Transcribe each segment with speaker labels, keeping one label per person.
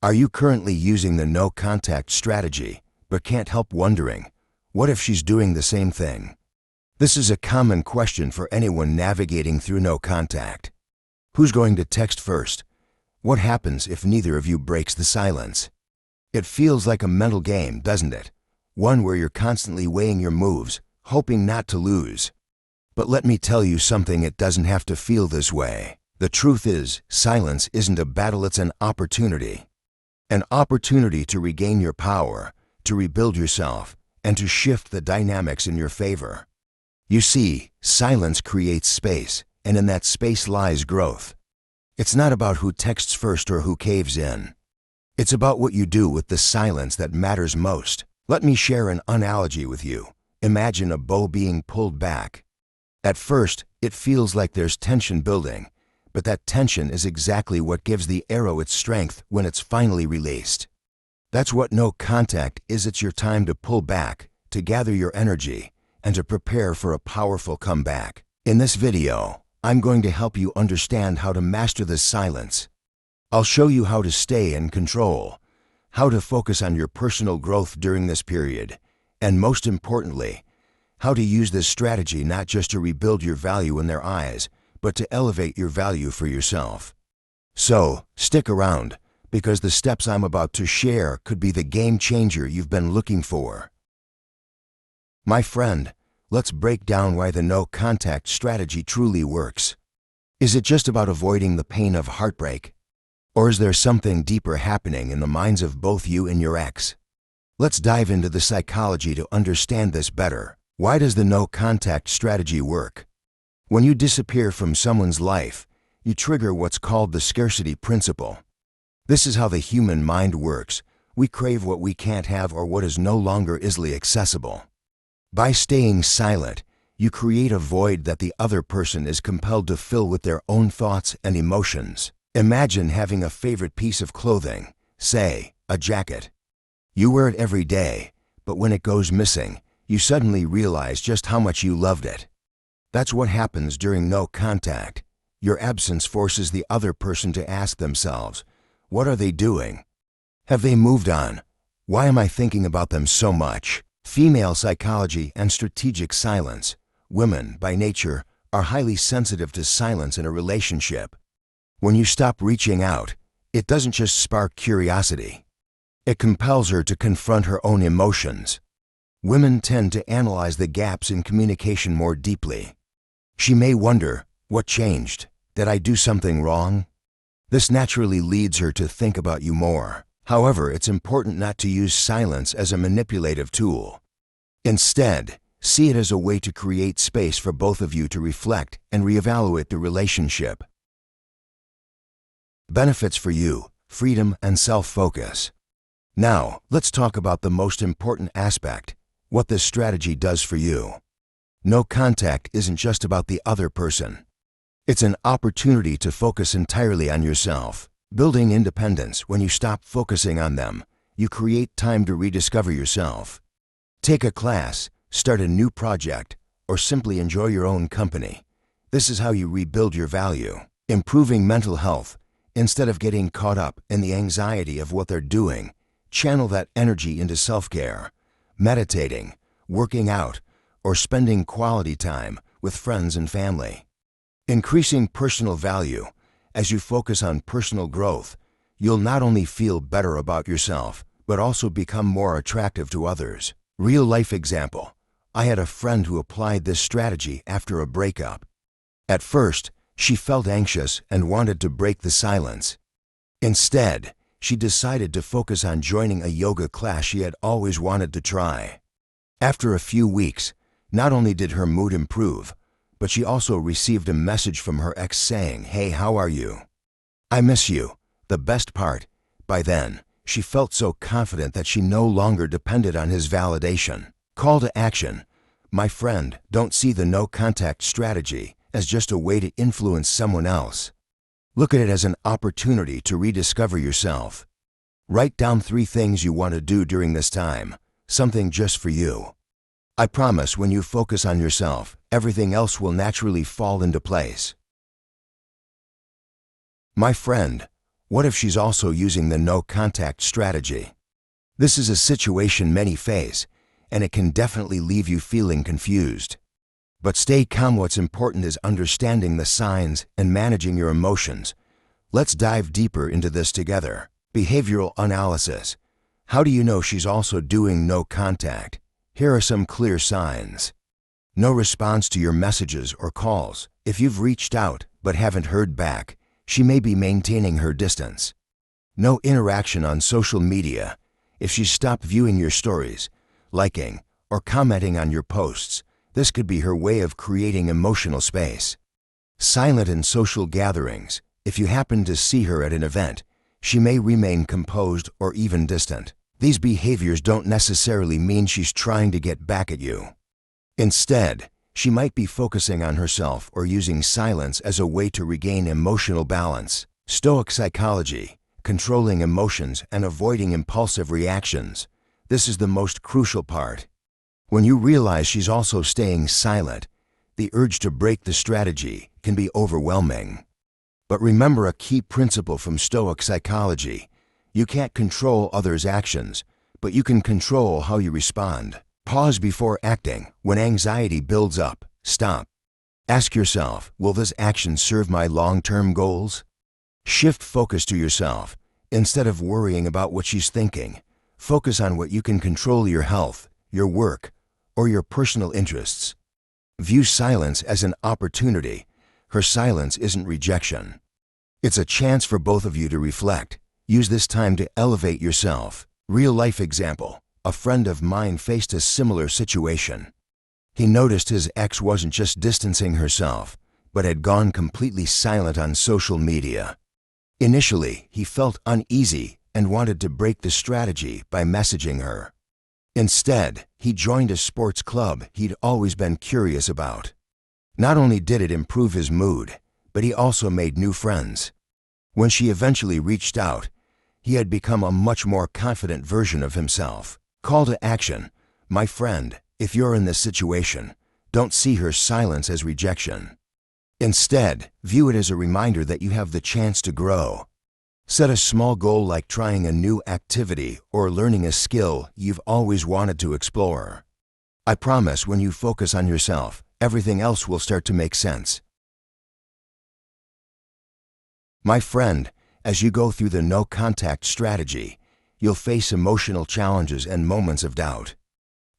Speaker 1: Are you currently using the no-contact strategy, but can't help wondering, what if she's doing the same thing? This is a common question for anyone navigating through no contact. Who's going to text first? What happens if neither of you breaks the silence? It feels like a mental game, doesn't it? One where you're constantly weighing your moves, hoping not to lose. But let me tell you something, it doesn't have to feel this way. The truth is, silence isn't a battle, it's an opportunity. An opportunity to regain your power, to rebuild yourself, and to shift the dynamics in your favor. You see, silence creates space, and in that space lies growth. It's not about who texts first or who caves in. It's about what you do with the silence that matters most. Let me share an analogy with you. Imagine a bow being pulled back. At first, it feels like there's tension building, but that tension is exactly what gives the arrow its strength when it's finally released. That's what no contact is. It's your time to pull back, to gather your energy, and to prepare for a powerful comeback. In this video, I'm going to help you understand how to master this silence. I'll show you how to stay in control, how to focus on your personal growth during this period, and most importantly, how to use this strategy not just to rebuild your value in their eyes, but to elevate your value for yourself. So, stick around, because the steps I'm about to share could be the game changer you've been looking for. My friend, let's break down why the no-contact strategy truly works. Is it just about avoiding the pain of heartbreak? Or is there something deeper happening in the minds of both you and your ex? Let's dive into the psychology to understand this better. Why does the no-contact strategy work? When you disappear from someone's life, you trigger what's called the scarcity principle. This is how the human mind works. We crave what we can't have or what is no longer easily accessible. By staying silent, you create a void that the other person is compelled to fill with their own thoughts and emotions. Imagine having a favorite piece of clothing, say, a jacket. You wear it every day, but when it goes missing, you suddenly realize just how much you loved it. That's what happens during no contact. Your absence forces the other person to ask themselves, what are they doing? Have they moved on? Why am I thinking about them so much? Female psychology and strategic silence. Women, by nature, are highly sensitive to silence in a relationship. When you stop reaching out, it doesn't just spark curiosity. It compels her to confront her own emotions. Women tend to analyze the gaps in communication more deeply. She may wonder, what changed? Did I do something wrong? This naturally leads her to think about you more. However, it's important not to use silence as a manipulative tool. Instead, see it as a way to create space for both of you to reflect and reevaluate the relationship. Benefits for you: freedom and self-focus. Now, let's talk about the most important aspect, what this strategy does for you. No contact isn't just about the other person. It's an opportunity to focus entirely on yourself. Building independence. When you stop focusing on them, you create time to rediscover yourself. Take a class, start a new project, or simply enjoy your own company. This is how you rebuild your value. Improving mental health. Instead of getting caught up in the anxiety of what they're doing, channel that energy into self-care, meditating, working out, or spending quality time with friends and family. Increasing personal value. As you focus on personal growth, you'll not only feel better about yourself, but also become more attractive to others. Real-life example. I had a friend who applied this strategy after a breakup. At first, she felt anxious and wanted to break the silence. Instead, she decided to focus on joining a yoga class she had always wanted to try. After a few weeks, not only did her mood improve, but she also received a message from her ex saying, "Hey, how are you? I miss you." The best part, by then, she felt so confident that she no longer depended on his validation. Call to action. My friend, don't see the no-contact strategy as just a way to influence someone else. Look at it as an opportunity to rediscover yourself. Write down 3 things you want to do during this time, something just for you. I promise when you focus on yourself, everything else will naturally fall into place. My friend, What if she's also using the no contact strategy? This is a situation many face, and it can definitely leave you feeling confused. But stay calm. What's important is understanding the signs and managing your emotions. Let's dive deeper into this together. Behavioral analysis. How do you know she's also doing no contact? Here are some clear signs. No response to your messages or calls. If you've reached out but haven't heard back, she may be maintaining her distance. No interaction on social media. If she's stopped viewing your stories, liking, or commenting on your posts, this could be her way of creating emotional space. Silent in social gatherings. If you happen to see her at an event, she may remain composed or even distant. These behaviors don't necessarily mean she's trying to get back at you. Instead, she might be focusing on herself or using silence as a way to regain emotional balance. Stoic psychology, controlling emotions and avoiding impulsive reactions. This is the most crucial part. When you realize she's also staying silent, the urge to break the strategy can be overwhelming. But remember a key principle from Stoic psychology. You can't control others' actions, but you can control how you respond. Pause before acting. When anxiety builds up, stop. Ask yourself, will this action serve my long-term goals? Shift focus to yourself. Instead of worrying about what she's thinking, focus on what you can control: your health, your work, or your personal interests. View silence as an opportunity. Her silence isn't rejection. It's a chance for both of you to reflect. Use this time to elevate yourself. Real-life example. A friend of mine faced a similar situation. He noticed his ex wasn't just distancing herself, but had gone completely silent on social media. Initially, he felt uneasy and wanted to break the strategy by messaging her. Instead, he joined a sports club he'd always been curious about. Not only did it improve his mood, but he also made new friends. When she eventually reached out, he had become a much more confident version of himself. Call to action. My friend, if you're in this situation, don't see her silence as rejection. Instead, view it as a reminder that you have the chance to grow. Set a small goal like trying a new activity or learning a skill you've always wanted to explore. I promise when you focus on yourself, everything else will start to make sense. My friend, as you go through the no-contact strategy, you'll face emotional challenges and moments of doubt.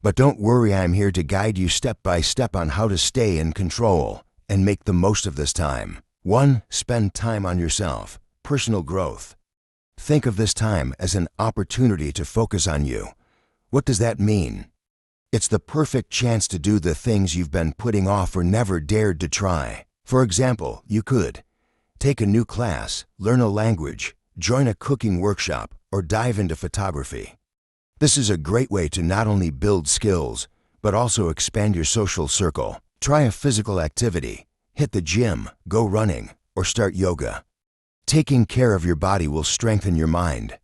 Speaker 1: But don't worry, I'm here to guide you step by step on how to stay in control and make the most of this time. 1. Spend time on yourself. Personal growth. Think of this time as an opportunity to focus on you. What does that mean? It's the perfect chance to do the things you've been putting off or never dared to try. For example, you could take a new class, learn a language, join a cooking workshop, or dive into photography. This is a great way to not only build skills, but also expand your social circle. Try a physical activity, hit the gym, go running, or start yoga. Taking care of your body will strengthen your mind.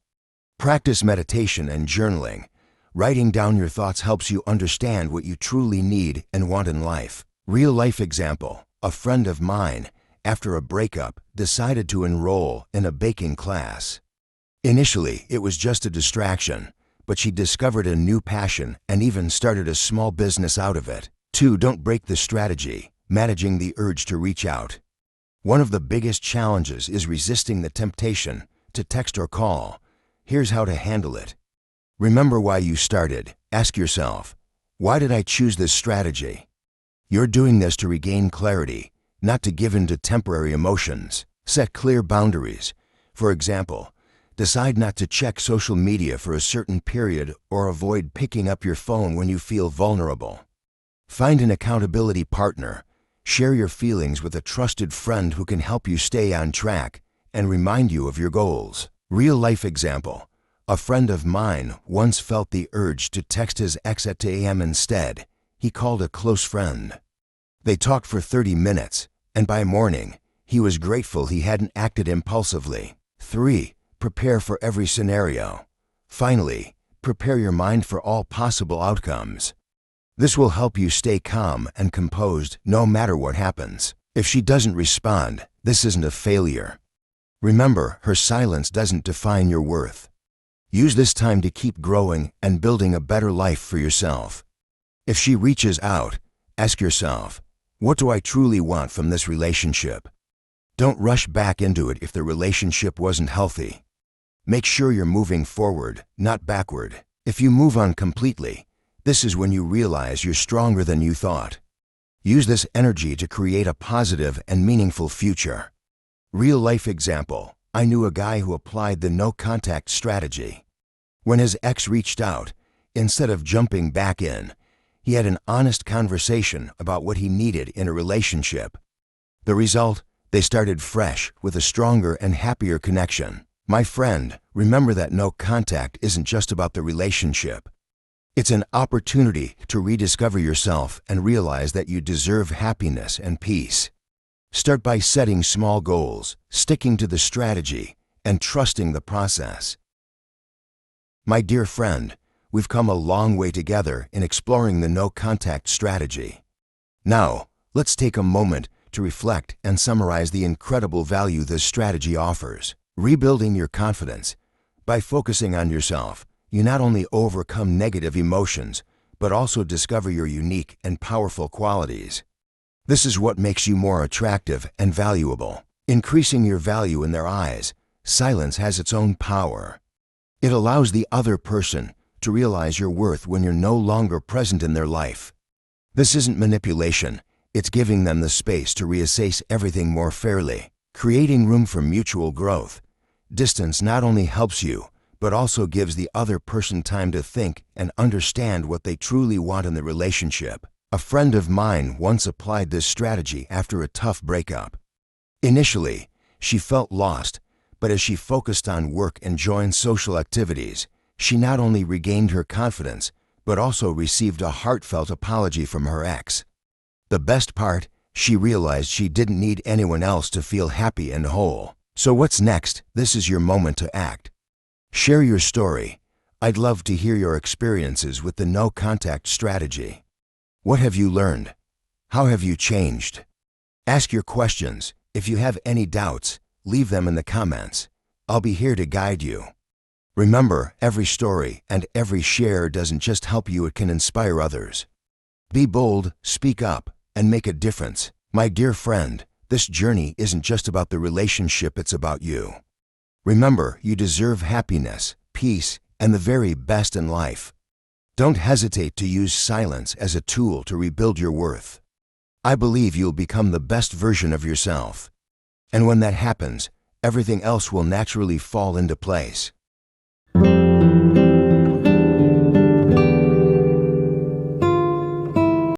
Speaker 1: Practice meditation and journaling. Writing down your thoughts helps you understand what you truly need and want in life. Real-life example. A friend of mine, after a breakup, decided to enroll in a baking class. Initially, it was just a distraction, but she discovered a new passion and even started a small business out of it. 2. Don't break the strategy. Managing the urge to reach out. One of the biggest challenges is resisting the temptation to text or call. Here's how to handle it. Remember why you started. Ask yourself, why did I choose this strategy? You're doing this to regain clarity, not to give in to temporary emotions. Set clear boundaries. For example, decide not to check social media for a certain period or avoid picking up your phone when you feel vulnerable. Find an accountability partner. Share your feelings with a trusted friend who can help you stay on track and remind you of your goals. Real-life example. A friend of mine once felt the urge to text his ex at 2 a.m. Instead, he called a close friend. They talked for 30 minutes, and by morning, he was grateful he hadn't acted impulsively. 3. Prepare for every scenario. Finally, prepare your mind for all possible outcomes. This will help you stay calm and composed no matter what happens. If she doesn't respond, this isn't a failure. Remember, her silence doesn't define your worth. Use this time to keep growing and building a better life for yourself. If she reaches out, ask yourself, what do I truly want from this relationship? Don't rush back into it if the relationship wasn't healthy. Make sure you're moving forward, not backward. If you move on completely, this is when you realize you're stronger than you thought. Use this energy to create a positive and meaningful future. Real life example, I knew a guy who applied the no contact strategy. When his ex reached out, instead of jumping back in, he had an honest conversation about what he needed in a relationship. The result? They started fresh with a stronger and happier connection. My friend, remember that no contact isn't just about the relationship. It's an opportunity to rediscover yourself and realize that you deserve happiness and peace. Start by setting small goals, sticking to the strategy, and trusting the process. My dear friend, we've come a long way together in exploring the no contact strategy. Now, let's take a moment to reflect and summarize the incredible value this strategy offers. Rebuilding your confidence. By focusing on yourself, you not only overcome negative emotions, but also discover your unique and powerful qualities. This is what makes you more attractive and valuable. Increasing your value in their eyes, silence has its own power. It allows the other person to realize your worth when you're no longer present in their life. This isn't manipulation. It's giving them the space to reassess everything more fairly, creating room for mutual growth. Distance not only helps you, but also gives the other person time to think and understand what they truly want in the relationship. A friend of mine once applied this strategy after a tough breakup. Initially, she felt lost, but as she focused on work and joined social activities, she not only regained her confidence, but also received a heartfelt apology from her ex. The best part, she realized she didn't need anyone else to feel happy and whole. So what's next? This is your moment to act. Share your story. I'd love to hear your experiences with the no contact strategy. What have you learned? How have you changed? Ask your questions. If you have any doubts, leave them in the comments. I'll be here to guide you. Remember, every story and every share doesn't just help you, it can inspire others. Be bold, speak up, and make a difference. My dear friend, this journey isn't just about the relationship, it's about you. Remember, you deserve happiness, peace, and the very best in life. Don't hesitate to use silence as a tool to rebuild your worth. I believe you'll become the best version of yourself. And when that happens, everything else will naturally fall into place.